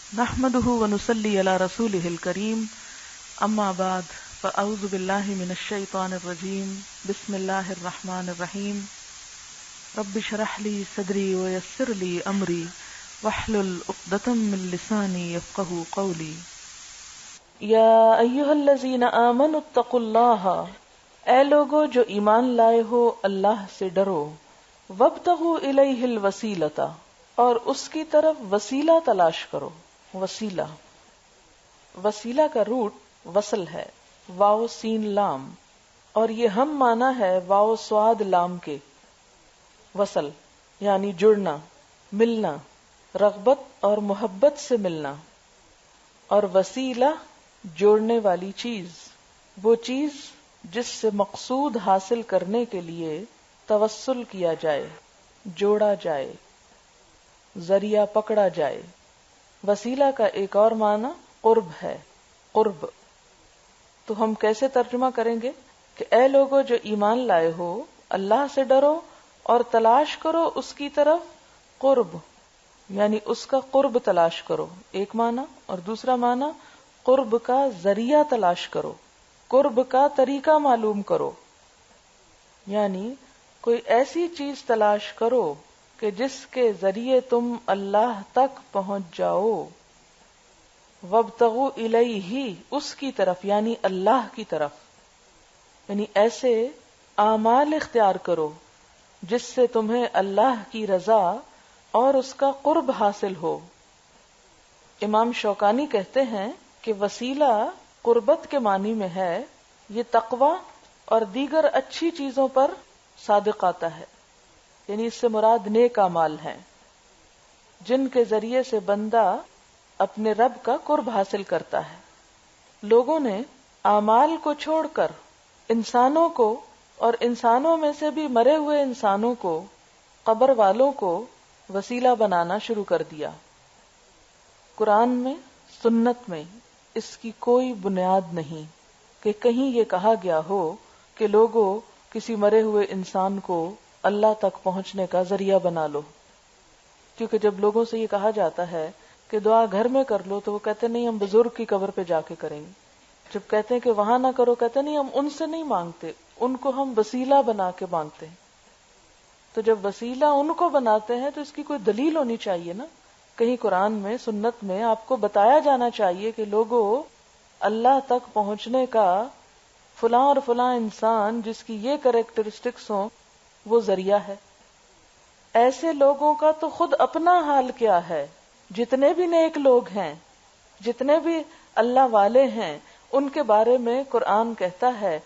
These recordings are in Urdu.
نحمده ونصلي على رسوله الكريم اما بعد فاعوذ بالله من الشيطان الرجيم بسم الله الرحمن الرحيم رب اشرح لي صدري ويسر لي امري واحلل عقدة من لساني يفقهوا قولي یا ایھا الذین آمنوا اتقوا اللہ، اے لوگو جو ایمان لائے ہو اللہ سے ڈرو، وابتغوا الیہ الوسیلۃ، اور اس کی طرف وسیلہ تلاش کرو۔ وسیلہ کا روٹ وصل ہے، واو سین لام، اور یہ ہم مانا ہے واو سواد لام کے۔ وصل یعنی جڑنا، ملنا، رغبت اور محبت سے ملنا، اور وسیلہ جوڑنے والی چیز، وہ چیز جس سے مقصود حاصل کرنے کے لیے توسل کیا جائے، جوڑا جائے، ذریعہ پکڑا جائے۔ وسیلہ کا ایک اور معنی قرب ہے، قرب۔ تو ہم کیسے ترجمہ کریں گے کہ اے لوگو جو ایمان لائے ہو اللہ سے ڈرو اور تلاش کرو اس کی طرف قرب، یعنی اس کا قرب تلاش کرو، ایک معنی، اور دوسرا معنی قرب کا ذریعہ تلاش کرو، قرب کا طریقہ معلوم کرو، یعنی کوئی ایسی چیز تلاش کرو کہ جس کے ذریعے تم اللہ تک پہنچ جاؤ۔ وابتغوا الیہ، اس کی طرف یعنی اللہ کی طرف، یعنی ایسے اعمال اختیار کرو جس سے تمہیں اللہ کی رضا اور اس کا قرب حاصل ہو۔ امام شوکانی کہتے ہیں کہ وسیلہ قربت کے معنی میں ہے، یہ تقوی اور دیگر اچھی چیزوں پر صادق آتا ہے، یعنی اس سے مراد نیک اعمال ہیں جن کے ذریعے سے بندہ اپنے رب کا قرب حاصل کرتا ہے۔ لوگوں نے اعمال کو چھوڑ کر انسانوں کو، اور انسانوں میں سے بھی مرے ہوئے انسانوں کو، قبر والوں کو وسیلہ بنانا شروع کر دیا۔ قرآن میں، سنت میں اس کی کوئی بنیاد نہیں کہ کہیں یہ کہا گیا ہو کہ لوگوں کسی مرے ہوئے انسان کو اللہ تک پہنچنے کا ذریعہ بنا لو۔ کیونکہ جب لوگوں سے یہ کہا جاتا ہے کہ دعا گھر میں کر لو تو وہ کہتے نہیں ہم بزرگ کی قبر پہ جا کے کریں گے۔ جب کہتے ہیں کہ وہاں نہ کرو، کہتے نہیں ہم ان سے نہیں مانگتے، ان کو ہم وسیلہ بنا کے مانگتے ہیں۔ تو جب وسیلہ ان کو بناتے ہیں تو اس کی کوئی دلیل ہونی چاہیے نا، کہیں قرآن میں، سنت میں آپ کو بتایا جانا چاہیے کہ لوگوں اللہ تک پہنچنے کا فلاں اور فلاں انسان جس کی یہ کریکٹرسٹکس ہوں وہ ذریعہ ہے۔ ایسے لوگوں کا تو خود اپنا حال کیا ہے، جتنے بھی نیک لوگ ہیں، جتنے بھی اللہ والے ہیں، ان کے بارے میں قرآن کہتا ہے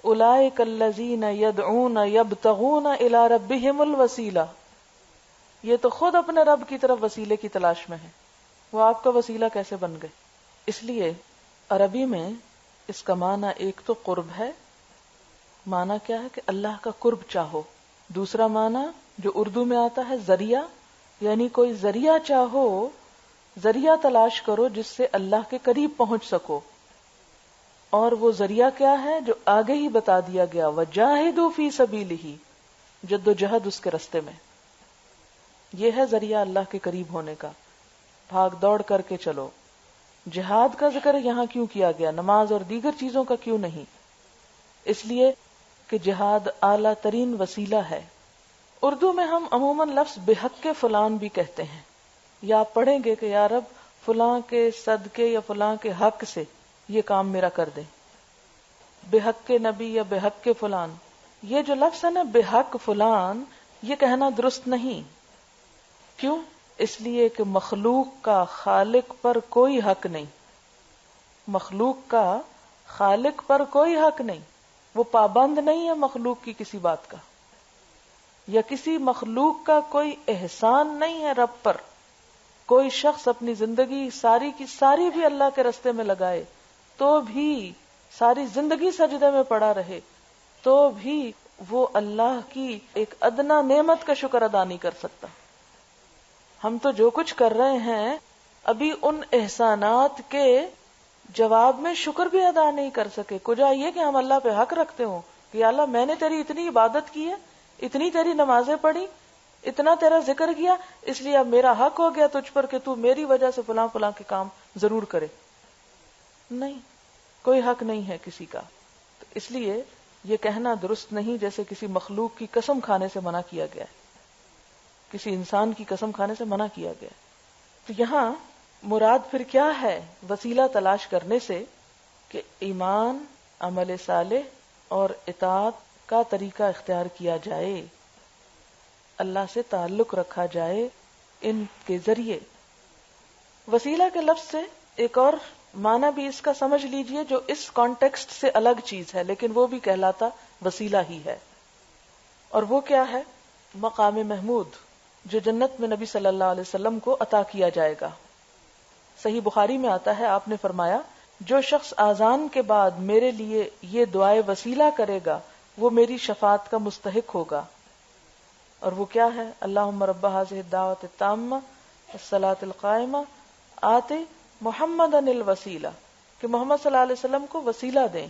اولئک الذین یدعون یبتغون الی ربہم الوسیلہ، یہ تو خود اپنے رب کی طرف وسیلے کی تلاش میں ہے، وہ آپ کا وسیلہ کیسے بن گئے؟ اس لیے عربی میں اس کا معنی ایک تو قرب ہے، معنی کیا ہے کہ اللہ کا قرب چاہو، دوسرا معنی جو اردو میں آتا ہے ذریعہ، یعنی کوئی ذریعہ چاہو، ذریعہ تلاش کرو جس سے اللہ کے قریب پہنچ سکو۔ اور وہ ذریعہ کیا ہے جو آگے ہی بتا دیا گیا، وَجَاهِدُوا فِي سَبِيلِهِ، جد و جہد اس کے راستے میں۔ یہ ہے ذریعہ اللہ کے قریب ہونے کا، بھاگ دوڑ کر کے چلو۔ جہاد کا ذکر یہاں کیوں کیا گیا، نماز اور دیگر چیزوں کا کیوں نہیں؟ اس لیے کہ جہاد اعلیٰ ترین وسیلہ ہے۔ اردو میں ہم عموماً لفظ بحق فلان بھی کہتے ہیں، یا آپ پڑھیں گے کہ یا رب فلاں کے صدقے یا فلاں کے حق سے یہ کام میرا کر دے، بحق نبی یا بحق فلان۔ یہ جو لفظ ہے نا بحق فلان، یہ کہنا درست نہیں۔ کیوں؟ اس لیے کہ مخلوق کا خالق پر کوئی حق نہیں، مخلوق کا خالق پر کوئی حق نہیں، وہ پابند نہیں ہے مخلوق کی کسی بات کا، یا کسی مخلوق کا کوئی احسان نہیں ہے رب پر۔ کوئی شخص اپنی زندگی ساری کی ساری بھی اللہ کے راستے میں لگائے تو بھی، ساری زندگی سجدے میں پڑا رہے تو بھی وہ اللہ کی ایک ادنا نعمت کا شکر ادا نہیں کر سکتا۔ ہم تو جو کچھ کر رہے ہیں ابھی ان احسانات کے جواب میں شکر بھی ادا نہیں کر سکے۔ کجا یہ کہ ہم اللہ پہ حق رکھتے ہوں کہ یا اللہ میں نے تیری اتنی عبادت کی ہے، اتنی تیری نمازیں پڑھی، اتنا تیرا ذکر کیا اس لیے اب میرا حق ہو گیا تجھ پر کہ تو میری وجہ سے فلاں فلاں کے کام ضرور کرے. نہیں، کوئی حق نہیں ہے کسی کا. تو اس لیے یہ کہنا درست نہیں جیسے کسی مخلوق کی قسم کھانے سے منع کیا گیا ہے، کسی انسان کی قسم کھانے سے منع کیا گیا. تو یہاں مراد پھر کیا ہے وسیلہ تلاش کرنے سے؟ کہ ایمان، عمل صالح اور اطاعت کا طریقہ اختیار کیا جائے، اللہ سے تعلق رکھا جائے ان کے ذریعے. وسیلہ کے لفظ سے ایک اور معنی بھی اس کا سمجھ لیجئے جو اس کانٹیکسٹ سے الگ چیز ہے لیکن وہ بھی کہلاتا وسیلہ ہی ہے. اور وہ کیا ہے؟ مقام محمود جو جنت میں نبی صلی اللہ علیہ وسلم کو عطا کیا جائے گا. صحیح بخاری میں آتا ہے، آپ نے فرمایا جو شخص آذان کے بعد میرے لیے یہ دعائے وسیلہ کرے گا وہ میری شفاعت کا مستحق ہوگا. اور وہ کیا ہے؟ اللہم رب ھذہ الدعوۃ التامہ والصلاۃ القائمہ آت محمدا الوسیلہ، کہ محمد صلی اللہ علیہ وسلم کو وسیلہ دیں.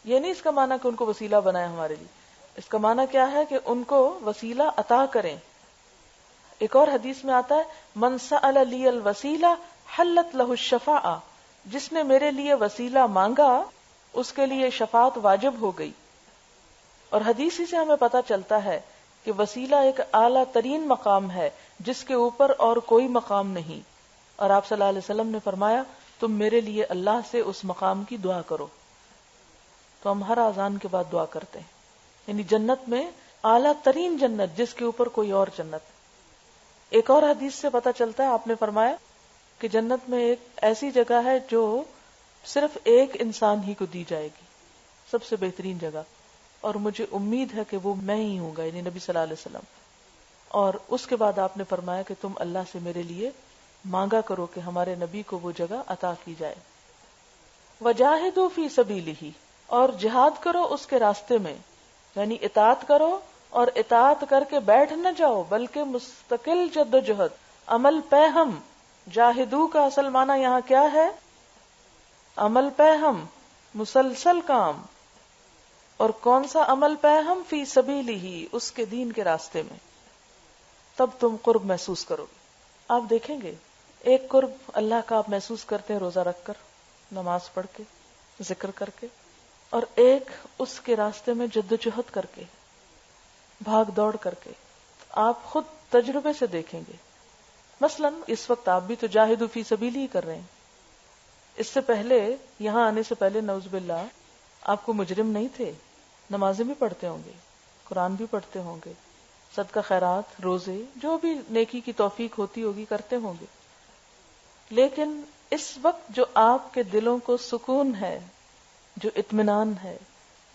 یہ نہیں اس کا معنی کہ ان کو وسیلہ بنائے ہمارے لیے، اس کا معنی کیا ہے کہ ان کو وسیلہ عطا کریں. ایک اور حدیث میں آتا ہے من سأل لی الوسیلہ حلت لہ الشفاعہ، جس نے میرے لیے وسیلہ مانگا اس کے لیے شفاعت واجب ہو گئی. اور حدیث ہی سے ہمیں پتہ چلتا ہے کہ وسیلہ ایک اعلیٰ ترین مقام ہے جس کے اوپر اور کوئی مقام نہیں. اور آپ صلی اللہ علیہ وسلم نے فرمایا تم میرے لیے اللہ سے اس مقام کی دعا کرو. تو ہم ہر اذان کے بعد دعا کرتے ہیں، یعنی جنت میں اعلیٰ ترین جنت جس کے اوپر کوئی اور جنت. ایک اور حدیث سے پتہ چلتا ہے، آپ نے فرمایا کہ جنت میں ایک ایسی جگہ ہے جو صرف ایک انسان ہی کو دی جائے گی، سب سے بہترین جگہ، اور مجھے امید ہے کہ وہ میں ہی ہوں گا، یعنی نبی صلی اللہ علیہ وسلم. اور اس کے بعد آپ نے فرمایا کہ تم اللہ سے میرے لیے مانگا کرو کہ ہمارے نبی کو وہ جگہ عطا کی جائے. وجاہدوا فی سبیلہ، اور جہاد کرو اس کے راستے میں، یعنی اطاعت کرو، اور اطاعت کر کے بیٹھ نہ جاؤ بلکہ مستقل جد و جہد، عمل پہ ہم. جاہدو کا اصل معنی یہاں کیا ہے؟ عمل پہ ہم، مسلسل کام. اور کون سا عمل پہ ہم؟ فی سبیلہ، اس کے دین کے راستے میں. تب تم قرب محسوس کرو گے. آپ دیکھیں گے ایک قرب اللہ کا آپ محسوس کرتے ہیں روزہ رکھ کر، نماز پڑھ کے، ذکر کر کے، اور ایک اس کے راستے میں جد و جہد کر کے، بھاگ دوڑ کر کے. آپ خود تجربے سے دیکھیں گے. مثلا اس وقت آپ بھی تو جاہدوا فی سبیلہ ہی کر رہے ہیں. اس سے پہلے، یہاں آنے سے پہلے نعوذ باللہ آپ کو مجرم نہیں تھے، نمازیں بھی پڑھتے ہوں گے، قرآن بھی پڑھتے ہوں گے، صدقہ خیرات، روزے، جو بھی نیکی کی توفیق ہوتی ہوگی کرتے ہوں گے. لیکن اس وقت جو آپ کے دلوں کو سکون ہے، جو اطمینان ہے،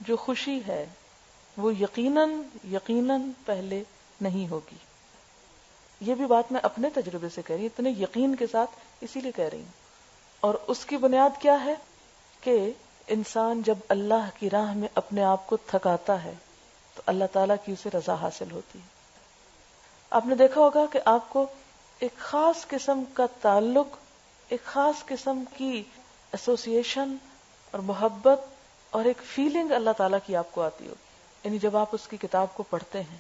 جو خوشی ہے، وہ یقیناً پہلے نہیں ہوگی. یہ بھی بات میں اپنے تجربے سے کہہ رہی ہوں، اتنے یقین کے ساتھ اسی لیے کہہ رہی ہوں. اور اس کی بنیاد کیا ہے کہ انسان جب اللہ کی راہ میں اپنے آپ کو تھکاتا ہے تو اللہ تعالیٰ کی اسے رضا حاصل ہوتی ہے. آپ نے دیکھا ہوگا کہ آپ کو ایک خاص قسم کا تعلق، ایک خاص قسم کی ایسوسیشن اور محبت اور ایک فیلنگ اللہ تعالیٰ کی آپ کو آتی ہوگی. یعنی جب آپ اس کی کتاب کو پڑھتے ہیں،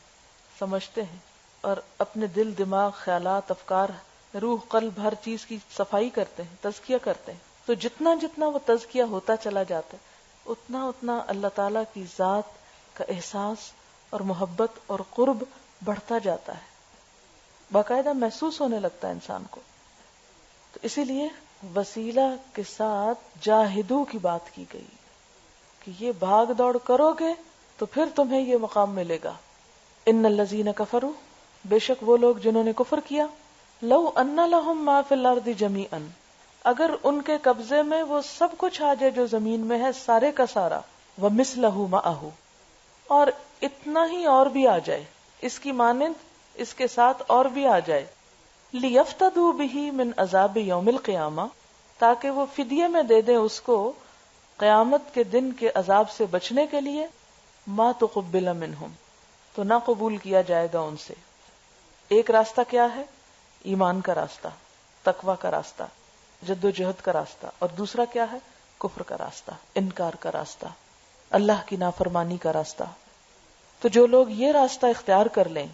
سمجھتے ہیں، اور اپنے دل، دماغ، خیالات، افکار، روح، قلب، ہر چیز کی صفائی کرتے ہیں، تزکیہ کرتے ہیں، تو جتنا جتنا وہ تزکیہ ہوتا چلا جاتا ہے اتنا اتنا اللہ تعالیٰ کی ذات کا احساس اور محبت اور قرب بڑھتا جاتا ہے، باقاعدہ محسوس ہونے لگتا ہے انسان کو. تو اسی لیے وسیلہ کے ساتھ جاہدو کی بات کی گئی کہ یہ بھاگ دوڑ کرو گے تو پھر تمہیں یہ مقام ملے گا. ان الذین کفروا، بے شک وہ لوگ جنہوں نے کفر کیا، لو ان لہم ما فی الارض جمیعا، اگر ان کے قبضے میں وہ سب کچھ آ جائے جو زمین میں ہے، سارے کا سارا، ومثلہ معہ، اور اتنا ہی اور بھی آ جائے، اس کی مانند اس کے ساتھ اور بھی آ جائے، لیفتدوا بہ من عذاب یوم القیامہ، تاکہ وہ فدیے میں دے دیں اس کو قیامت کے دن کے عذاب سے بچنے کے لیے، ما تقبل منہم، تو نہ قبول کیا جائے گا ان سے. ایک راستہ کیا ہے؟ ایمان کا راستہ، تقوی کا راستہ، جد و جہد کا راستہ. اور دوسرا کیا ہے؟ کفر کا راستہ، انکار کا راستہ، اللہ کی نافرمانی کا راستہ. تو جو لوگ یہ راستہ اختیار کر لیں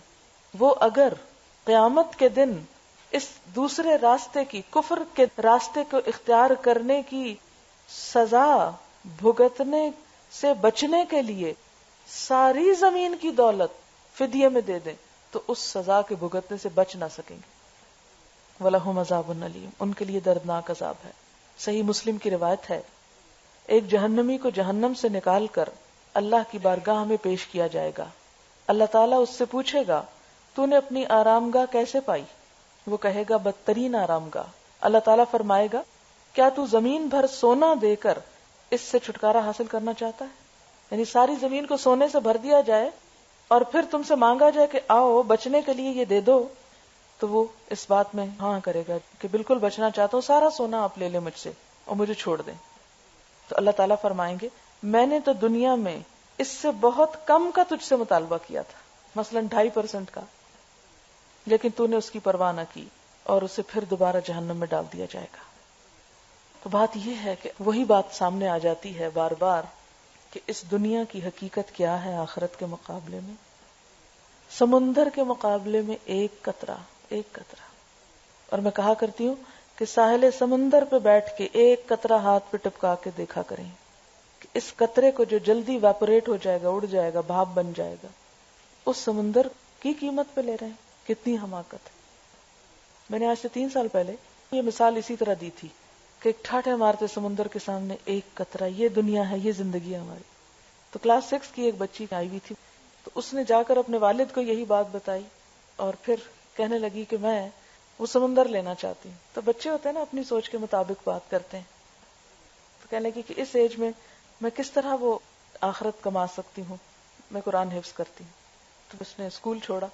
وہ اگر قیامت کے دن اس دوسرے راستے کی، کفر کے راستے کو اختیار کرنے کی سزا بھگتنے سے بچنے کے لیے ساری زمین کی دولت فدیے میں دے دیں تو اس سزا کے بھگتنے سے بچ نہ سکیں گے. وَلَهُمْ عَذَابٌ أَلِيمٌ، ان کے لیے دردناک عذاب ہے. صحیح مسلم کی روایت ہے، ایک جہنمی کو جہنم سے نکال کر اللہ کی بارگاہ میں پیش کیا جائے گا. اللہ تعالیٰ اس سے پوچھے گا تو نے اپنی آرام گاہ کیسے پائی؟ وہ کہے گا بدترین آرام گاہ. اللہ تعالیٰ فرمائے گا کیا تو زمین بھر سونا دے کر اس سے چھٹکارا حاصل کرنا چاہتا ہے؟ یعنی ساری زمین کو سونے سے بھر دیا جائے اور پھر تم سے مانگا جائے کہ آؤ بچنے کے لیے یہ دے دو، تو وہ اس بات میں ہاں کرے گا کہ بالکل بچنا چاہتا ہوں، سارا سونا آپ لے لیں مجھ سے اور مجھے چھوڑ دیں. تو اللہ تعالیٰ فرمائیں گے میں نے تو دنیا میں اس سے بہت کم کا تجھ سے مطالبہ کیا تھا، مثلا 2.5% کا، لیکن تو نے اس کی پرواہ نہ کی اور اسے پھر دوبارہ جہنم میں ڈال دیا جائے گا. تو بات یہ ہے کہ وہی بات سامنے آ جاتی ہے بار بار کہ اس دنیا کی حقیقت کیا ہے آخرت کے مقابلے میں. سمندر کے مقابلے میں ایک قطرہ. اور میں کہا کرتی ہوں کہ ساحل سمندر پہ بیٹھ کے ایک قطرہ ہاتھ پہ ٹپکا کے دیکھا کریں کہ اس قطرے کو جو جلدی ویپوریٹ ہو جائے گا، اڑ جائے گا، بھاپ بن جائے گا، اس سمندر کی قیمت پہ لے رہے ہیں. کتنی حماقت ہے. میں نے آج سے 3 سال پہلے یہ مثال اسی طرح دی تھی کہ ایک ٹھاٹھے مارتے سمندر کے سامنے ایک قطرہ، یہ دنیا ہے، یہ زندگی ہے ہماری. تو کلاس 6 کی ایک بچی آئی ہوئی تھی، تو اس نے جا کر اپنے والد کو یہی بات بتائی اور پھر کہنے لگی کہ میں وہ سمندر لینا چاہتی ہوں. تو بچے ہوتے ہیں نا، اپنی سوچ کے مطابق بات کرتے ہیں. تو کہنے لگی کہ اس ایج میں کس طرح وہ آخرت کما سکتی ہوں، میں قرآن حفظ کرتی ہوں. تو اس نے اسکول چھوڑا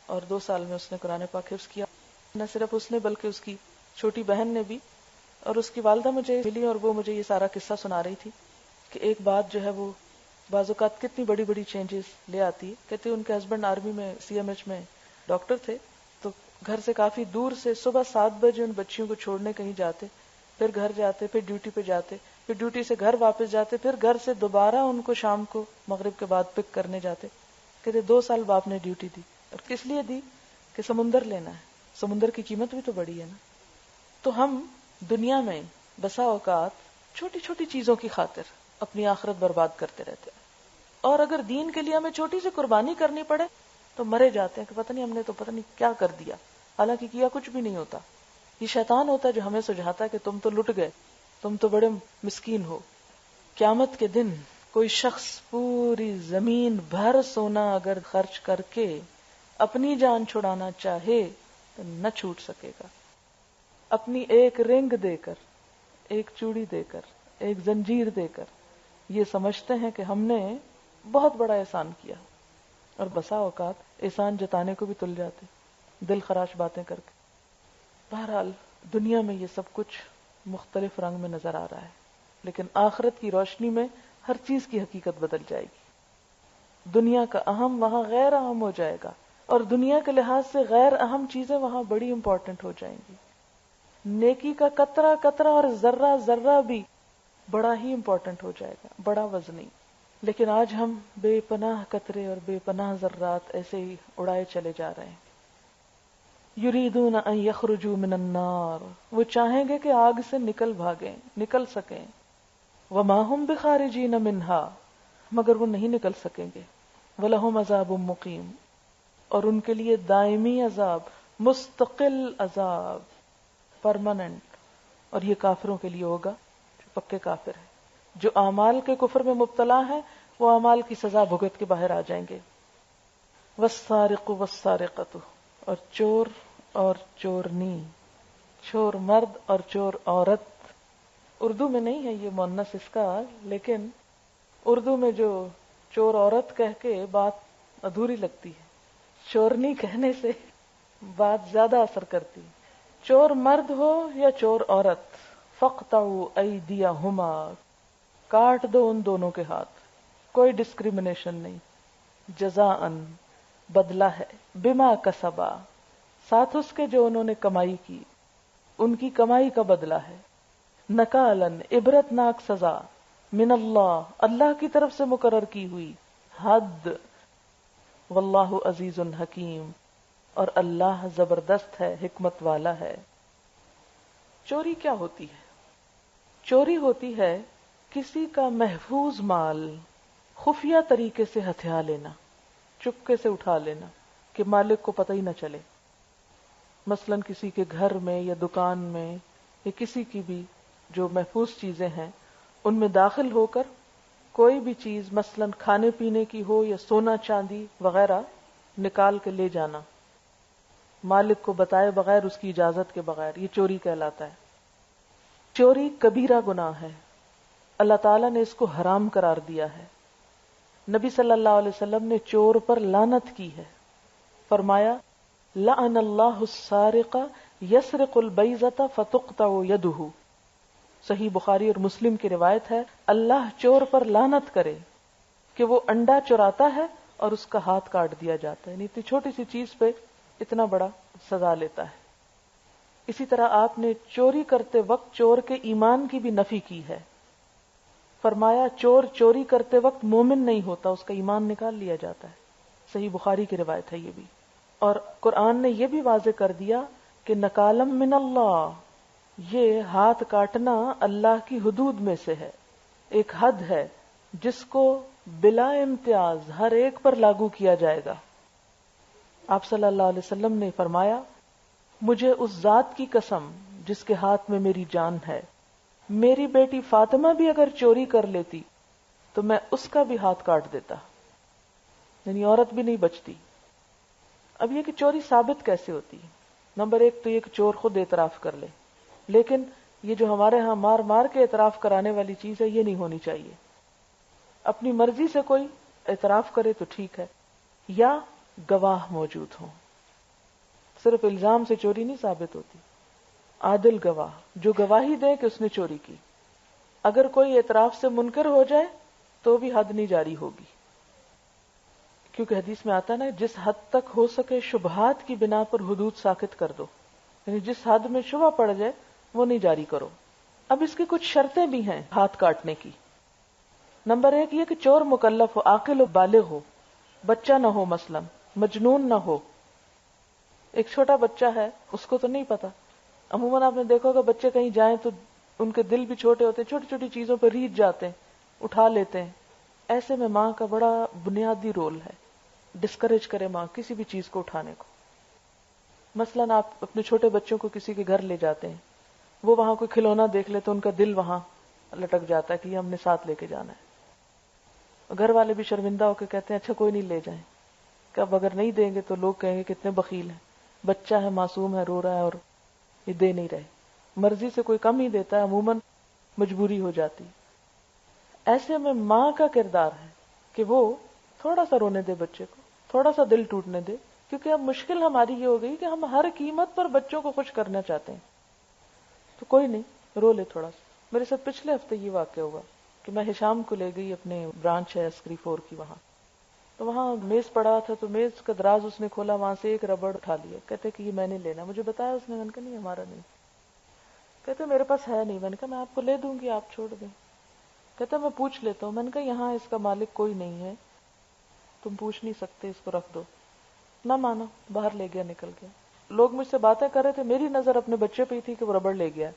اور 2 سال میں اس نے قرآن پاک حفظ کیا. نہ صرف اس نے بلکہ اس کی چھوٹی بہن نے بھی. اور اس کی والدہ مجھے ملی اور وہ مجھے یہ سارا قصہ سنا رہی تھی کہ ایک بات جو ہے وہ بعض اوقات کتنی بڑی بڑی چینجز لے آتی ہے. کہتے ان کے ہسبینڈ آرمی میں CMH میں ڈاکٹر تھے، تو گھر سے کافی دور سے صبح 7 بجے ان بچیوں کو چھوڑنے کہیں جاتے، پھر گھر جاتے، پھر ڈیوٹی پہ جاتے، پھر ڈیوٹی سے گھر واپس جاتے، پھر گھر سے دوبارہ ان کو شام کو مغرب کے بعد پک کرنے جاتے. کہتے 2 سال باپ نے ڈیوٹی دی. اور کس لیے دی؟ کہ سمندر لینا ہے. سمندر کی قیمت بھی تو بڑی ہے نا. تو ہم دنیا میں بسا اوقات چھوٹی چھوٹی چیزوں کی خاطر اپنی آخرت برباد کرتے رہتے ہیں، اور اگر دین کے لیے ہمیں چھوٹی سی قربانی کرنی پڑے تو مرے جاتے ہیں کہ پتہ نہیں ہم نے تو پتہ نہیں کیا کر دیا، حالانکہ کیا کچھ بھی نہیں ہوتا. یہ شیطان ہوتا ہے جو ہمیں سجھاتا ہے کہ تم تو لٹ گئے، تم تو بڑے مسکین ہو. قیامت کے دن کوئی شخص پوری زمین بھر سونا اگر خرچ کر کے اپنی جان چھڑانا چاہے تو نہ چھوٹ سکے گا. اپنی ایک رنگ دے کر، ایک چوڑی دے کر، ایک زنجیر دے کر یہ سمجھتے ہیں کہ ہم نے بہت بڑا احسان کیا، اور بسا اوقات احسان جتانے کو بھی تل جاتے دل خراش باتیں کر کے. بہرحال دنیا میں یہ سب کچھ مختلف رنگ میں نظر آ رہا ہے، لیکن آخرت کی روشنی میں ہر چیز کی حقیقت بدل جائے گی. دنیا کا اہم وہاں غیر اہم ہو جائے گا، اور دنیا کے لحاظ سے غیر اہم چیزیں وہاں بڑی امپورٹنٹ ہو جائیں گی. نیکی کا قطرہ قطرہ اور ذرہ ذرہ بھی بڑا ہی امپورٹنٹ ہو جائے گا، بڑا وزنی. لیکن آج ہم بے پناہ قطرے اور بے پناہ ذرات ایسے ہی اڑائے چلے جا رہے ہیں. یریدون ان یخرجوا من النار، وہ چاہیں گے کہ آگ سے نکل بھاگیں، نکل سکیں. وما هم بخارجین منها، مگر وہ نہیں نکل سکیں گے. ولہم عذاب مقیم، اور ان کے لیے دائمی عذاب، مستقل عذاب، پرماننٹ. اور یہ کافروں کے لیے ہوگا جو پکے کافر ہیں. جو اعمال کے کفر میں مبتلا ہیں وہ اعمال کی سزا بھگت کے باہر آ جائیں گے. والسارق والسارقۃ، اور چور اور چورنی، چور مرد اور چور عورت. اردو میں نہیں ہے یہ مؤنث اس کا، لیکن اردو میں جو چور عورت کہہ کے بات ادھوری لگتی ہے، چورنی کہنے سے بات زیادہ اثر کرتی. چور مرد ہو یا چور عورت، فاقطعوا ایدیہما، کاٹ دو ان دونوں کے ہاتھ. کوئی ڈسکریمنیشن نہیں. جزاءً، بدلہ ہے، بما کسبا، ساتھ اس کے جو انہوں نے کمائی کی، ان کی کمائی کا بدلہ ہے. نکالاً، عبرت ناک سزا، من اللہ، اللہ کی طرف سے مقرر کی ہوئی، حد. واللہ عزیز حکیم، اور اللہ زبردست ہے، حکمت والا ہے۔ چوری کیا ہوتی ہے؟ چوری ہوتی ہے کسی کا محفوظ مال خفیہ طریقے سے ہتھیا لینا، چپکے سے اٹھا لینا کہ مالک کو پتہ ہی نہ چلے۔ مثلا کسی کے گھر میں یا دکان میں یا کسی کی بھی جو محفوظ چیزیں ہیں ان میں داخل ہو کر کوئی بھی چیز مثلا کھانے پینے کی ہو یا سونا چاندی وغیرہ نکال کے لے جانا، مالک کو بتائے بغیر، اس کی اجازت کے بغیر، یہ چوری کہلاتا ہے۔ چوری کبیرہ گناہ ہے، اللہ تعالیٰ نے اس کو حرام قرار دیا ہے۔ نبی صلی اللہ علیہ وسلم نے چور پر لعنت کی ہے، فرمایا لعن اللہ السارق یسرق البیضۃ فتقطع یدہ، صحیح بخاری اور مسلم کی روایت ہے، اللہ چور پر لعنت کرے کہ وہ انڈا چراتا ہے اور اس کا ہاتھ کاٹ دیا جاتا ہے، یعنی اتنی چھوٹی سی چیز پہ اتنا بڑا سزا لیتا ہے۔ اسی طرح آپ نے چوری کرتے وقت چور کے ایمان کی بھی نفی کی ہے، فرمایا چور چوری کرتے وقت مومن نہیں ہوتا، اس کا ایمان نکال لیا جاتا ہے، صحیح بخاری کی روایت ہے یہ بھی۔ اور قرآن نے یہ بھی واضح کر دیا کہ نکالم من اللہ، یہ ہاتھ کاٹنا اللہ کی حدود میں سے ہے، ایک حد ہے جس کو بلا امتیاز ہر ایک پر لاگو کیا جائے گا۔ آپ صلی اللہ علیہ وسلم نے فرمایا مجھے اس ذات کی قسم جس کے ہاتھ میں میری جان ہے، میری بیٹی فاطمہ بھی اگر چوری کر لیتی تو میں اس کا بھی ہاتھ کاٹ دیتا، یعنی عورت بھی نہیں بچتی۔ اب یہ کہ چوری ثابت کیسے ہوتی ہے؟ نمبر ایک تو یہ کہ چور خود اعتراف کر لے، لیکن یہ جو ہمارے ہاں مار مار کے اعتراف کرانے والی چیز ہے یہ نہیں ہونی چاہیے۔ اپنی مرضی سے کوئی اعتراف کرے تو ٹھیک ہے، یا گواہ موجود ہوں۔ صرف الزام سے چوری نہیں ثابت ہوتی، عادل گواہ جو گواہی دے کہ اس نے چوری کی۔ اگر کوئی اعتراف سے منکر ہو جائے تو بھی حد نہیں جاری ہوگی، کیونکہ حدیث میں آتا نا جس حد تک ہو سکے شبہات کی بنا پر حدود ساکت کر دو، یعنی جس حد میں شبہ پڑ جائے وہ نہیں جاری کرو۔ اب اس کی کچھ شرطیں بھی ہیں ہاتھ کاٹنے کی۔ نمبر ایک یہ کہ چور مکلف ہو، عاقل و بالغ ہو، بچہ نہ ہو، مثلا مجنون نہ ہو۔ ایک چھوٹا بچہ ہے اس کو تو نہیں پتا، عموماً آپ نے دیکھا ہوگا بچے کہیں جائیں تو ان کے دل بھی چھوٹے ہوتے ہیں، چھوٹی چھوٹی چیزوں پہ ریجھ جاتے ہیں، اٹھا لیتے ہیں۔ ایسے میں ماں کا بڑا بنیادی رول ہے، ڈسکریج کرے ماں کسی بھی چیز کو اٹھانے کو۔ مثلاً آپ اپنے چھوٹے بچوں کو کسی کے گھر لے جاتے ہیں، وہ وہاں کوئی کھلونا دیکھ لے تو ان کا دل وہاں لٹک جاتا ہے کہ یہ ہم نے ساتھ لے کے جانا ہے۔ گھر والے بھی شرمندہ ہو کے کہتے ہیں اچھا کوئی نہیں لے جائیں، کہ اب اگر نہیں دیں گے تو لوگ کہیں گے کتنے بخیل ہیں، بچہ ہے، معصوم ہے، رو رہا ہے اور یہ دے نہیں رہے۔ مرضی سے کوئی کم ہی دیتا ہے، عموماً مجبوری ہو جاتی۔ ایسے میں ماں کا کردار ہے کہ وہ تھوڑا سا رونے دے بچے کو، تھوڑا سا دل ٹوٹنے دے، کیونکہ اب مشکل ہماری یہ ہو گئی کہ ہم ہر قیمت پر بچوں کو خوش کرنا چاہتے ہیں۔ تو کوئی نہیں، رو لے تھوڑا سا۔ میرے ساتھ پچھلے ہفتے یہ واقعہ ہوا کہ میں ہشام کو لے گئی، اپنے برانچ ہے عسکری 4 کی، وہاں تو وہاں میز پڑا تھا، تو میز کا دراز اس نے کھولا، وہاں سے ایک ربڑ اٹھا لیا، کہتے کہ یہ میں نے لینا، مجھے بتایا اس نے، میں نے کہا نہیں ہمارا نہیں، کہتے میرے پاس ہے نہیں، میں نے کہا میں آپ کو لے دوں گی، آپ چھوڑ دیں، کہتا میں پوچھ لیتا ہوں، میں نے کہا یہاں اس کا مالک کوئی نہیں ہے، تم پوچھ نہیں سکتے، اس کو رکھ دو، نہ مانا، باہر لے گیا، نکل گیا۔ لوگ مجھ سے باتیں کر رہے تھے، میری نظر اپنے بچے پہ ہی تھی کہ وہ ربڑ لے گیا۔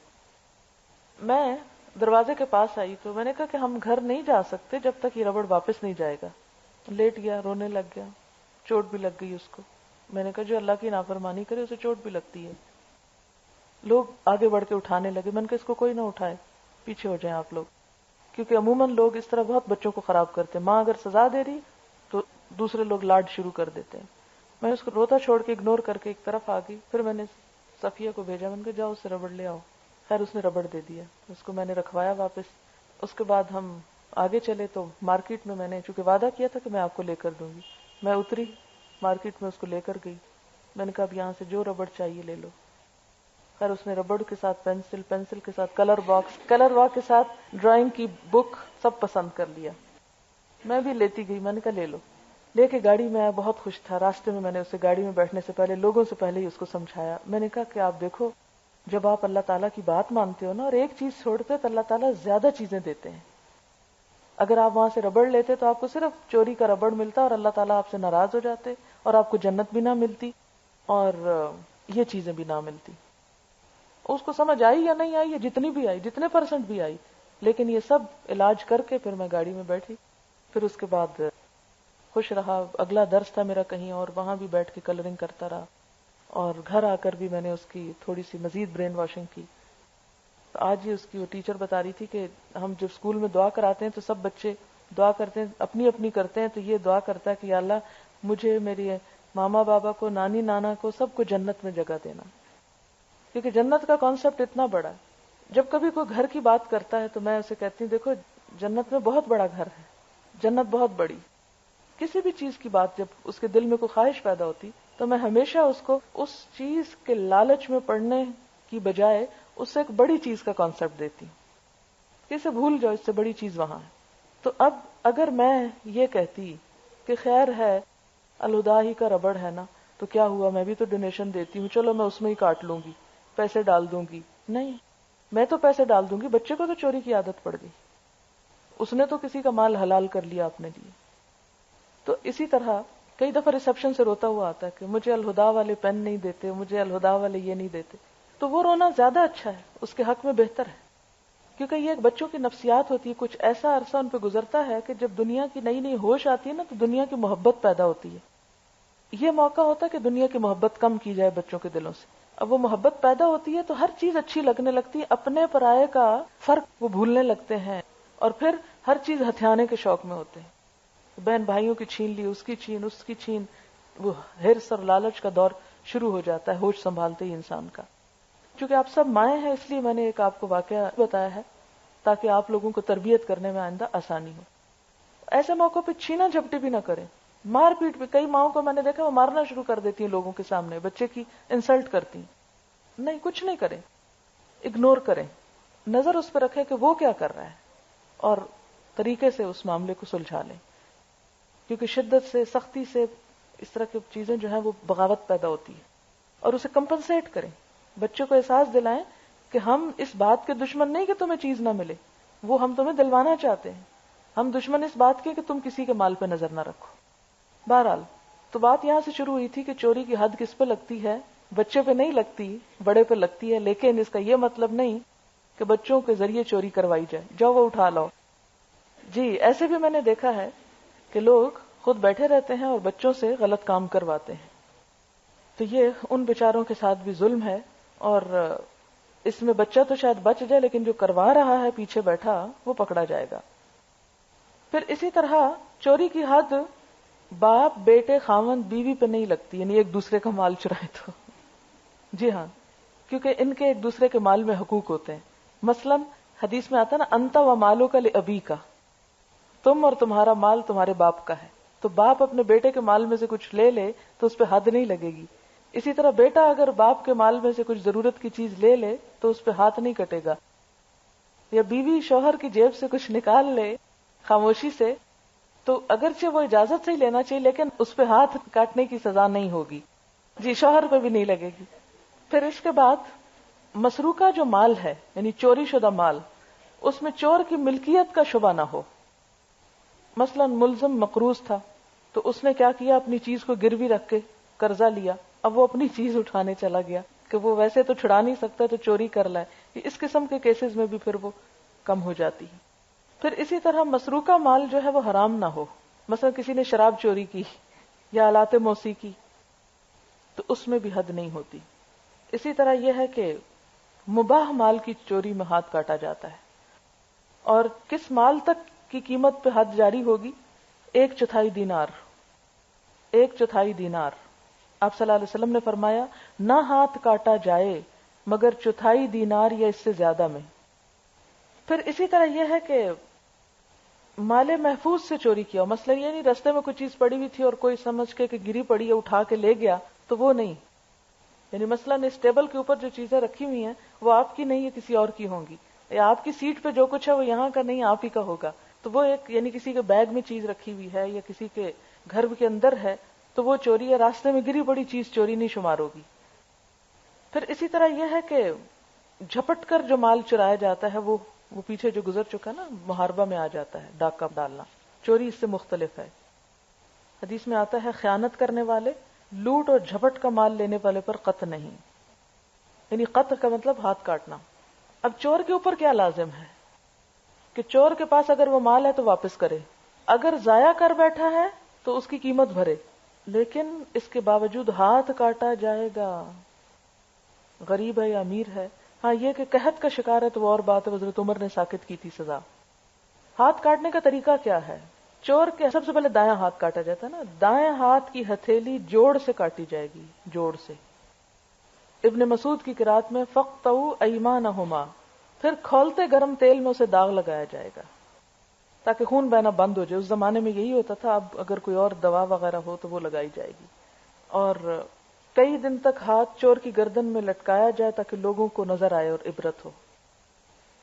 میں دروازے کے پاس آئی تو میں نے کہا کہ ہم گھر نہیں جا سکتے جب تک یہ ربڑ واپس نہیں جائے گا۔ لیٹ گیا، رونے لگ گیا، چوٹ بھی لگ گئی اس کو۔ میں نے کہا جو اللہ کی نافرمانی کرے اسے چوٹ بھی لگتی ہے۔ لوگ آگے بڑھ کے اٹھانے لگے، میں نے کہا اس کو کوئی نہ اٹھائے، پیچھے ہو جائیں آپ لوگ، کیونکہ عموماً لوگ اس طرح بہت بچوں کو خراب کرتے ہیں۔ ماں اگر سزا دے رہی تو دوسرے لوگ لاڈ شروع کر دیتے ہیں۔ میں اس کو روتا چھوڑ کے اگنور کر کے ایک طرف آ گئی، پھر میں نے صفیہ کو بھیجا، میں نے کہا جاؤ اس سے ربڑ لے آؤ۔ خیر اس نے ربڑ دے دیا، اس کو میں نے رکھوایا واپس۔ اس کے بعد ہم آگے چلے تو مارکیٹ میں نے چونکہ وعدہ کیا تھا کہ میں آپ کو لے کر دوں گی، میں اتری مارکیٹ میں، اس کو لے کر گئی، میں نے کہا اب یہاں سے جو ربڑ چاہیے لے لو۔ خیر اس نے ربڑ کے ساتھ پینسل، پینسل کے ساتھ کلر باکس، کلر باکس کے ساتھ ڈرائنگ کی بک سب پسند کر لیا۔ میں بھی لیتی گئی، میں نے کہا لے لو، لے کے گاڑی میں آیا، بہت خوش تھا۔ راستے میں نے اسے گاڑی میں بیٹھنے سے پہلے لوگوں سے پہلے ہی اس کو سمجھایا، میں نے کہا کہ آپ دیکھو جب آپ اللہ تعالیٰ کی بات مانتے ہو نا اور ایک چیز چھوڑتے تو اللہ تعالیٰ زیادہ چیزیں دیتے ہیں۔ اگر آپ وہاں سے ربڑ لیتے تو آپ کو صرف چوری کا ربڑ ملتا اور اللہ تعالیٰ آپ سے ناراض ہو جاتے اور آپ کو جنت بھی نہ ملتی۔ اور یہ چیزیں بھی نہ ملتی. اس کو سمجھ آئی یا نہیں آئی، یا جتنی بھی آئی، جتنے پرسنٹ بھی آئی، لیکن یہ سب علاج کر کے پھر میں گاڑی میں بیٹھی. پھر اس کے بعد خوش رہا. اگلا درس تھا میرا کہیں اور، وہاں بھی بیٹھ کے کلرنگ کرتا رہا، اور گھر آ کر بھی میں نے اس کی تھوڑی سی مزید برین واشنگ کی. آج ہی اس کی وہ ٹیچر بتا رہی تھی کہ ہم جب اسکول میں دعا کراتے ہیں تو سب بچے دعا کرتے ہیں، اپنی اپنی کرتے ہیں، تو یہ دعا کرتا ہے کہ یا اللہ مجھے، میری ماما بابا کو، نانی نانا کو، سب کو جنت میں جگہ دینا. کیونکہ جنت کا کانسیپٹ اتنا بڑا ہے. جب کبھی کوئی گھر کی بات کرتا ہے تو میں اسے کہتی ہوں دیکھو جنت میں بہت بڑا گھر ہے، جنت بہت بڑی. کسی بھی چیز کی بات جب اس کے دل میں کوئی خواہش پیدا ہوتی تو میں ہمیشہ اس کو اس چیز کے لالچ میں پڑنے کی بجائے اس سے ایک بڑی چیز کا کانسیپٹ دیتی ہوں، اسے بھول جاؤ، اس سے بڑی چیز وہاں ہے. تو اب اگر میں یہ کہتی کہ خیر ہے الہدا ہی کا ربڑ ہے نا، تو کیا ہوا، میں بھی تو ڈونیشن دیتی ہوں، چلو میں اس میں ہی کاٹ لوں گی، پیسے ڈال دوں گی. نہیں، میں تو پیسے ڈال دوں گی، بچے کو تو چوری کی عادت پڑ گئی، اس نے تو کسی کا مال حلال کر لیا اپنے لیے. تو اسی طرح کئی دفعہ ریسپشن سے روتا ہوا آتا ہے کہ مجھے الہدا والے پین نہیں دیتے، مجھے الہدا والے یہ نہیں دیتے. تو وہ رونا زیادہ اچھا ہے، اس کے حق میں بہتر ہے، کیونکہ یہ ایک بچوں کی نفسیات ہوتی ہے. کچھ ایسا عرصہ ان پہ گزرتا ہے کہ جب دنیا کی نئی نئی ہوش آتی ہے نا، تو دنیا کی محبت پیدا ہوتی ہے. یہ موقع ہوتا ہے کہ دنیا کی محبت کم کی جائے بچوں کے دلوں سے. اب وہ محبت پیدا ہوتی ہے تو ہر چیز اچھی لگنے لگتی ہے، اپنے پرائے کا فرق وہ بھولنے لگتے ہیں، اور پھر ہر چیز ہتھیانے کے شوق میں ہوتے ہیں. بہن بھائیوں کی چھین لی، اس کی چھین، اس کی چھین، وہ ہرس اور لالچ کا دور شروع ہو جاتا ہے ہوش سنبھالتے ہی انسان کا. چونکہ آپ سب مائیں ہیں اس لیے میں نے ایک آپ کو واقعہ بتایا ہے تاکہ آپ لوگوں کو تربیت کرنے میں آئندہ آسانی ہو. ایسے موقع پہ چھینا جھپٹی بھی نہ کریں، مار پیٹ بھی. کئی ماؤں کو میں نے دیکھا وہ مارنا شروع کر دیتی ہیں لوگوں کے سامنے، بچے کی انسلٹ کرتی ہیں. نہیں، کچھ نہیں کریں، اگنور کریں، نظر اس پہ رکھیں کہ وہ کیا کر رہا ہے اور طریقے سے اس معاملے کو سلجھا لیں. کیونکہ شدت سے، سختی سے اس طرح کی چیزیں جو ہیں وہ بغاوت پیدا ہوتی ہے. اور اسے کمپنسیٹ کریں، بچوں کو احساس دلائیں کہ ہم اس بات کے دشمن نہیں کہ تمہیں چیز نہ ملے، وہ ہم تمہیں دلوانا چاہتے ہیں. ہم دشمن اس بات کے کہ تم کسی کے مال پہ نظر نہ رکھو. بہرحال تو بات یہاں سے شروع ہوئی تھی کہ چوری کی حد کس پہ لگتی ہے، بچے پہ نہیں لگتی، بڑے پہ لگتی ہے. لیکن اس کا یہ مطلب نہیں کہ بچوں کے ذریعے چوری کروائی جائے، جاؤ وہ اٹھا لاؤ. جی ایسے بھی میں نے دیکھا ہے کہ لوگ خود بیٹھے رہتے ہیں اور بچوں سے غلط کام کرواتے ہیں. تو یہ ان بیچاروں کے ساتھ بھی ظلم ہے، اور اس میں بچہ تو شاید بچ جائے لیکن جو کروا رہا ہے پیچھے بیٹھا وہ پکڑا جائے گا. پھر اسی طرح چوری کی حد باپ، بیٹے، خاوند، بیوی پہ نہیں لگتی، یعنی ایک دوسرے کا مال چرائے تو. جی ہاں، کیونکہ ان کے ایک دوسرے کے مال میں حقوق ہوتے ہیں. مثلا حدیث میں آتا نا انت و مالو کا لابی کا، تم اور تمہارا مال تمہارے باپ کا ہے. تو باپ اپنے بیٹے کے مال میں سے کچھ لے لے تو اس پہ حد نہیں لگے گی. اسی طرح بیٹا اگر باپ کے مال میں سے کچھ ضرورت کی چیز لے لے تو اس پہ ہاتھ نہیں کٹے گا. یا بیوی شوہر کی جیب سے کچھ نکال لے خاموشی سے تو اگرچہ وہ اجازت سے ہی لینا چاہیے لیکن اس پہ ہاتھ کاٹنے کی سزا نہیں ہوگی. جی شوہر پہ بھی نہیں لگے گی. پھر اس کے بعد مسروقہ جو مال ہے یعنی چوری شدہ مال، اس میں چور کی ملکیت کا شبہ نہ ہو. مثلا ملزم مقروض تھا تو اس نے کیا کیا، اپنی چیز کو گروی رکھ کے قرضہ لیا، اب وہ اپنی چیز اٹھانے چلا گیا کہ وہ ویسے تو چھڑا نہیں سکتا تو چوری کر لائے. اس قسم کے کیسز میں بھی پھر وہ کم ہو جاتی ہے. پھر اسی طرح مسروقہ مال جو ہے وہ حرام نہ ہو. مثلا کسی نے شراب چوری کی یا آلات موسیقی تو اس میں بھی حد نہیں ہوتی. اسی طرح یہ ہے کہ مباح مال کی چوری میں ہاتھ کاٹا جاتا ہے. اور کس مال تک کی قیمت پہ حد جاری ہوگی؟ 1/4 دینار. 1/4 دینار. آپ صلی اللہ علیہ وسلم نے فرمایا نہ ہاتھ کاٹا جائے مگر 1/4 دینار یا اس سے زیادہ میں. پھر اسی طرح یہ ہے کہ مال محفوظ سے چوری کیا، مثلا یہ نہیں رستے میں کوئی چیز پڑی ہوئی تھی اور کوئی سمجھ کے کہ گری پڑی ہے اٹھا کے لے گیا تو وہ نہیں. یعنی مثلا اس ٹیبل کے اوپر جو چیزیں رکھی ہوئی ہیں وہ آپ کی نہیں ہے، کسی اور کی ہوں گی، یا آپ کی سیٹ پہ جو کچھ ہے وہ یہاں کا نہیں آپ ہی کا ہوگا تو وہ ایک یعنی کسی کے بیگ میں چیز رکھی ہوئی ہے یا کسی کے گھر کے اندر ہے تو وہ چوری ہے. راستے میں گری پڑی چیز چوری نہیں شمار ہوگی. پھر اسی طرح یہ ہے کہ جھپٹ کر جو مال چرایا جاتا ہے وہ پیچھے جو گزر چکا نا محاربہ میں آ جاتا ہے. ڈاکہ ڈالنا چوری اس سے مختلف ہے. حدیث میں آتا ہے خیانت کرنے والے لوٹ اور جھپٹ کا مال لینے والے پر قطع نہیں، یعنی قطع کا مطلب ہاتھ کاٹنا۔ اب چور کے اوپر کیا لازم ہے کہ چور کے پاس اگر وہ مال ہے تو واپس کرے، اگر ضائع کر بیٹھا ہے تو اس کی قیمت بھرے، لیکن اس کے باوجود ہاتھ کاٹا جائے گا، غریب ہے یا امیر ہے۔ ہاں یہ کہ قحط کا شکار ہے تو وہ اور بات ہے، حضرت عمر نے ساکت کی تھی سزا۔ ہاتھ کاٹنے کا طریقہ کیا ہے؟ چور کے سب سے پہلے دایاں ہاتھ کاٹا جاتا ہے نا، دایاں ہاتھ کی ہتھیلی جوڑ سے کاٹی جائے گی، جوڑ سے۔ ابن مسعود کی قرات میں فَقْطَعُوا أَيْمَانَهُمَا، پھر کھولتے گرم تیل میں اسے داغ لگایا جائے گا تاکہ خون بہنا بند ہو جائے۔ اس زمانے میں یہی ہوتا تھا، اب اگر کوئی اور دوا وغیرہ ہو تو وہ لگائی جائے گی۔ اور کئی دن تک ہاتھ چور کی گردن میں لٹکایا جائے تاکہ لوگوں کو نظر آئے اور عبرت ہو۔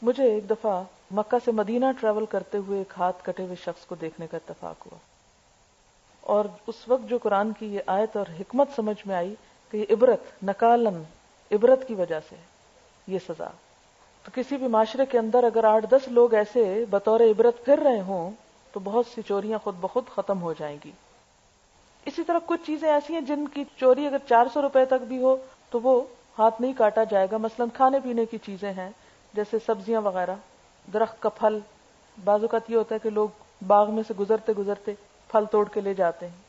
مجھے ایک دفعہ مکہ سے مدینہ ٹریول کرتے ہوئے ایک ہاتھ کٹے ہوئے شخص کو دیکھنے کا اتفاق ہوا، اور اس وقت جو قرآن کی یہ آیت اور حکمت سمجھ میں آئی کہ یہ عبرت، نکالن، عبرت کی وجہ سے یہ سزا۔ تو کسی بھی معاشرے کے اندر اگر 8-10 لوگ ایسے بطور عبرت پھر رہے ہوں تو بہت سی چوریاں خود بخود ختم ہو جائیں گی۔ اسی طرح کچھ چیزیں ایسی ہیں جن کی چوری اگر 400 روپے تک بھی ہو تو وہ ہاتھ نہیں کاٹا جائے گا، مثلا کھانے پینے کی چیزیں ہیں جیسے سبزیاں وغیرہ، درخت کا پھل، بعض اوقات یہ ہوتا ہے کہ لوگ باغ میں سے گزرتے گزرتے پھل توڑ کے لے جاتے ہیں۔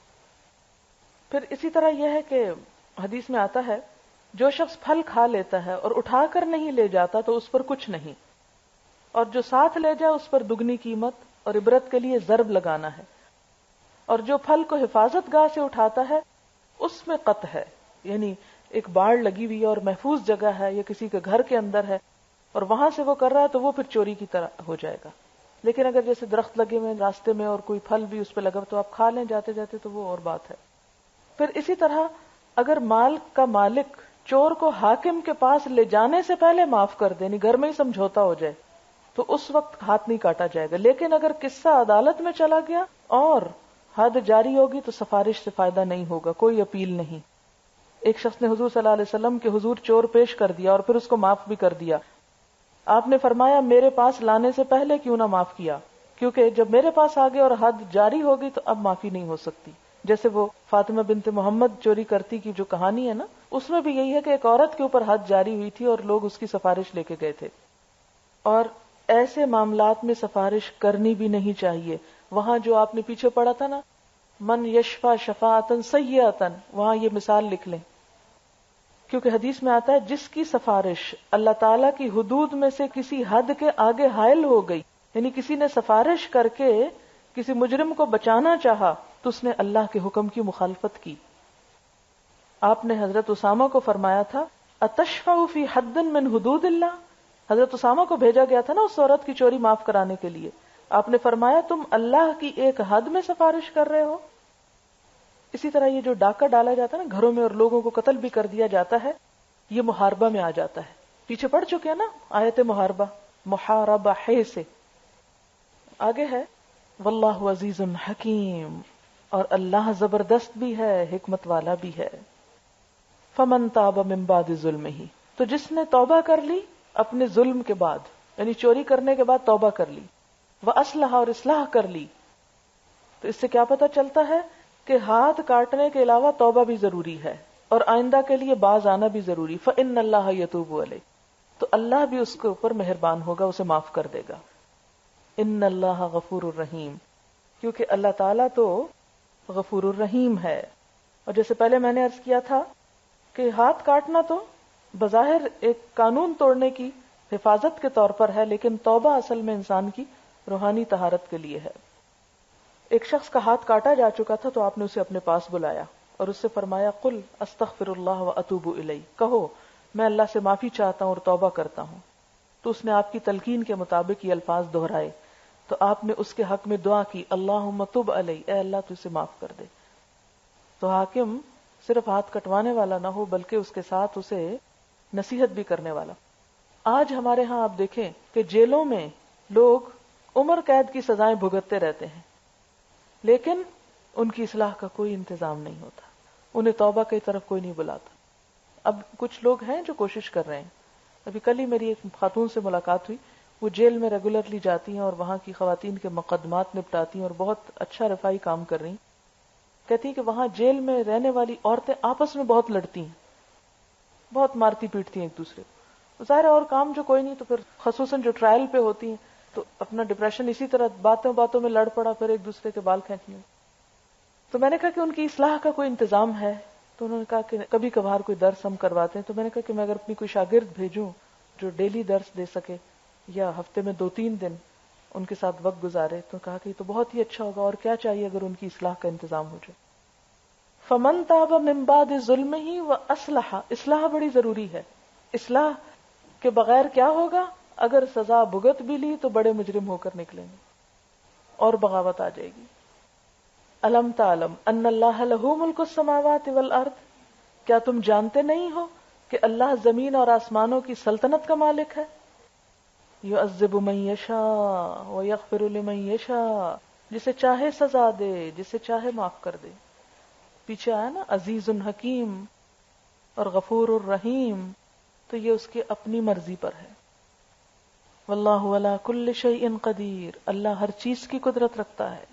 پھر اسی طرح یہ ہے کہ حدیث میں آتا ہے جو شخص پھل کھا لیتا ہے اور اٹھا کر نہیں لے جاتا تو اس پر کچھ نہیں، اور جو ساتھ لے جائے اس پر دگنی قیمت، اور عبرت کے لیے ضرب لگانا ہے، اور جو پھل کو حفاظت گاہ سے اٹھاتا ہے اس میں قطع ہے، یعنی ایک باڑ لگی ہوئی ہے اور محفوظ جگہ ہے یا کسی کے گھر کے اندر ہے اور وہاں سے وہ کر رہا ہے تو وہ پھر چوری کی طرح ہو جائے گا۔ لیکن اگر جیسے درخت لگے ہوئے راستے میں اور کوئی پھل بھی اس پہ لگا تو آپ کھا لیں جاتے جاتے تو وہ اور بات ہے۔ پھر اسی طرح اگر مال کا مالک چور کو حاکم کے پاس لے جانے سے پہلے معاف کر دے، یعنی گھر میں ہی سمجھوتا ہو جائے، تو اس وقت ہاتھ نہیں کاٹا جائے گا۔ لیکن اگر قصہ عدالت میں چلا گیا اور حد جاری ہوگی تو سفارش سے فائدہ نہیں ہوگا، کوئی اپیل نہیں۔ ایک شخص نے حضور صلی اللہ علیہ وسلم کے حضور چور پیش کر دیا اور پھر اس کو معاف بھی کر دیا۔ آپ نے فرمایا میرے پاس لانے سے پہلے کیوں نہ معاف کیا، کیونکہ جب میرے پاس آ گئے اور حد جاری ہوگی تو اب معافی نہیں ہو سکتی۔ جیسے وہ فاطمہ بنت محمد چوری کرتی کی جو کہانی ہے نا، اس میں بھی یہی ہے کہ ایک عورت کے اوپر حد جاری ہوئی تھی اور لوگ اس کی سفارش لے کے گئے تھے، اور ایسے معاملات میں سفارش کرنی بھی نہیں چاہیے۔ وہاں جو آپ نے پیچھے پڑھا تھا نا، من یشفع شفاعتن سیئتن، وہاں یہ مثال لکھ لیں، کیونکہ حدیث میں آتا ہے جس کی سفارش اللہ تعالیٰ کی حدود میں سے کسی حد کے آگے حائل ہو گئی، یعنی کسی نے سفارش کر کے کسی مجرم کو بچانا چاہا تو اس نے اللہ کے حکم کی مخالفت کی۔ آپ نے حضرت اسامہ کو فرمایا تھا اتشفع فی حد من حدود اللہ، حضرت اسامہ کو بھیجا گیا تھا نا اس عورت کی چوری معاف کرانے کے لیے، آپ نے فرمایا تم اللہ کی ایک حد میں سفارش کر رہے ہو۔ اسی طرح یہ جو ڈاکہ ڈالا جاتا ہے نا گھروں میں اور لوگوں کو قتل بھی کر دیا جاتا ہے، یہ محاربہ میں آ جاتا ہے، پیچھے پڑ چکے ہیں نا آیت محاربہ، محاربہ ہے سے آگے ہے واللہ عزیز حکیم، اور اللہ زبردست بھی ہے، حکمت والا بھی ہے۔ فمن تاب من بعد ظلمہ، تو جس نے توبہ کر لی اپنے ظلم کے بعد، یعنی چوری کرنے کے بعد توبہ کر لی، وَأَصْلَحَ، اور اصلاح کر لی، تو اس سے کیا پتہ چلتا ہے کہ ہاتھ کاٹنے کے علاوہ توبہ بھی ضروری ہے اور آئندہ کے لیے باز آنا بھی ضروری۔ فَإِنَّ اللَّهَ يَتُوبُ عَلَيْهِ، تو اللہ بھی اس کے اوپر مہربان ہوگا، اسے معاف کر دے گا۔ ان اللہ غفور الرحیم، کیونکہ اللہ تعالیٰ تو غفور الرحیم ہے۔ اور جیسے پہلے میں نے عرض کیا تھا کہ ہاتھ کاٹنا تو بظاہر ایک قانون توڑنے کی حفاظت کے طور پر ہے، لیکن توبہ اصل میں انسان کی روحانی طہارت کے لیے ہے۔ ایک شخص کا ہاتھ کاٹا جا چکا تھا تو آپ نے اسے اپنے پاس بلایا اور اس سے فرمایا قل استغفر اللہ واتوب الیہ، کہو میں اللہ سے معافی چاہتا ہوں اور توبہ کرتا ہوں۔ تو اس نے آپ کی تلقین کے مطابق یہ الفاظ دہرائے، تو آپ نے اس کے حق میں دعا کی اللہم تب علیہ، اے اللہ تو اسے معاف کر دے۔ تو حاکم صرف ہاتھ کٹوانے والا نہ ہو بلکہ اس کے ساتھ اسے نصیحت بھی کرنے والا۔ آج ہمارے ہاں آپ دیکھیں کہ جیلوں میں لوگ عمر قید کی سزائیں بھگتتے رہتے ہیں، لیکن ان کی اصلاح کا کوئی انتظام نہیں ہوتا، انہیں توبہ کی طرف کوئی نہیں بلاتا۔ اب کچھ لوگ ہیں جو کوشش کر رہے ہیں، ابھی کل ہی میری ایک خاتون سے ملاقات ہوئی، وہ جیل میں ریگولرلی جاتی ہیں اور وہاں کی خواتین کے مقدمات نپٹاتی ہیں اور بہت اچھا رفائی کام کر رہی ہیں۔ کہتی ہیں کہ وہاں جیل میں رہنے والی عورتیں آپس میں بہت لڑتی ہیں، بہت مارتی پیٹتی ہیں ایک دوسرے کو. ظاہر ہے اور کام جو کوئی نہیں، تو پھر خصوصاً جو ٹرائل پہ ہوتی ہیں تو اپنا ڈپریشن اسی طرح باتوں میں لڑ پڑا، پھر ایک دوسرے کے بال کھینچنے. تو میں نے کہا کہ ان کی اصلاح کا کوئی انتظام ہے؟ تو انہوں نے کہا کہ کبھی کبھار کوئی درس ہم کرواتے ہیں. تو میں نے کہا کہ میں اگر اپنی کوئی شاگرد بھیجوں جو ڈیلی درس دے سکے یا ہفتے میں 2-3 دن ان کے ساتھ وقت گزارے، تو کہا کہ یہ تو بہت ہی اچھا ہوگا، اور کیا چاہیے اگر ان کی اصلاح کا انتظام ہو جائے. فمن تاب من بعد ظلمہ واصلح، اصلاح بڑی ضروری ہے. اصلاح کے بغیر کیا ہوگا؟ اگر سزا بھگت بھی لی تو بڑے مجرم ہو کر نکلیں گے اور بغاوت آ جائے گی. الم تعلم ان اللہ لہ ملک السماوات والارض، کیا تم جانتے نہیں ہو کہ اللہ زمین اور آسمانوں کی سلطنت کا مالک ہے. یعذب من یشاء ویغفر لمن یشاء، جسے چاہے سزا دے، جسے چاہے معاف کر دے. پیچھے آیا نا عزیز حکیم اور غفور الرحیم، تو یہ اس کی اپنی مرضی پر ہے. واللہ علی کل شیء قدیر، اللہ ہر چیز کی قدرت رکھتا ہے.